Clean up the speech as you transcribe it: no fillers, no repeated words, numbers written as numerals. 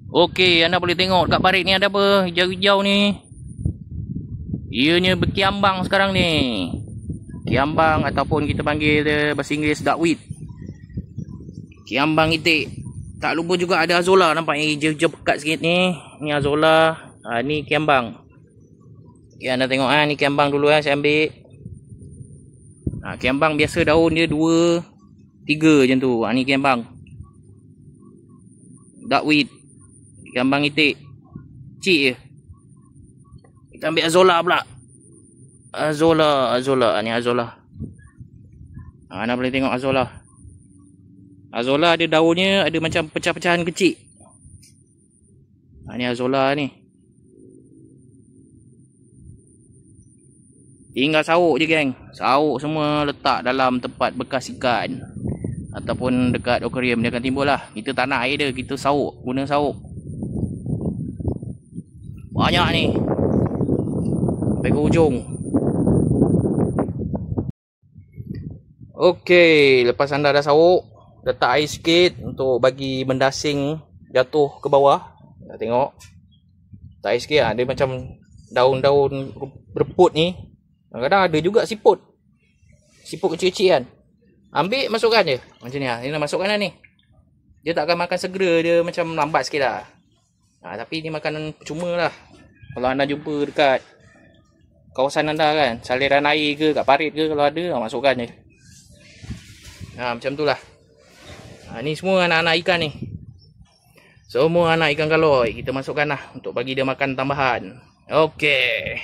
Okey, anda boleh tengok dekat parit ni ada apa? Hijau-hijau ni. Ianya berkiambang sekarang ni. Kiambang ataupun kita panggil dia bahasa Inggeris duckweed. Kiambang itik. Tak lupa juga ada azolla, nampak yang hijau-hijau pekat sikit ni. Ni azolla, ni kiambang. Ya, anda tengok ni kiambang dulu saya ambil. Kiambang biasa daun dia 2 3 macam tu. Ni kiambang. Duckweed. Kiambang itik. Cik je. Kita ambil azolla pula. Azolla. Ni azolla. Anda boleh tengok azolla. Azolla ada daunnya ada macam pecah-pecahan kecil. Ni azolla ni. Tinggal sauk je geng. Sauk semua letak dalam tempat bekas ikan ataupun dekat akuarium dia akan timbul lah. Kita tak nak air dia, kita sauk, guna sauk. Banyak ni. Sampai ke ujung. Okey, lepas anda dah sauk, letak air sikit untuk bagi mendasing jatuh ke bawah. Tengok. Letak air sikit, dia macam daun-daun berput ni. Kadang-kadang ada juga siput. Siput kecil-kecil kan. Ambil, masukkan je. Macam ni lah. Ni nak masukkan lah ni. Dia tak akan makan segera. Dia macam lambat sikit lah. Tapi ni makanan percuma lah. Kalau anda jumpa dekat kawasan anda kan, saliran air ke, kat parit ke, kalau ada, masukkan je. Macam tu lah. Ni semua anak-anak ikan ni. Semua anak ikan kaloi. Kita masukkan lah untuk bagi dia makan tambahan. Okey.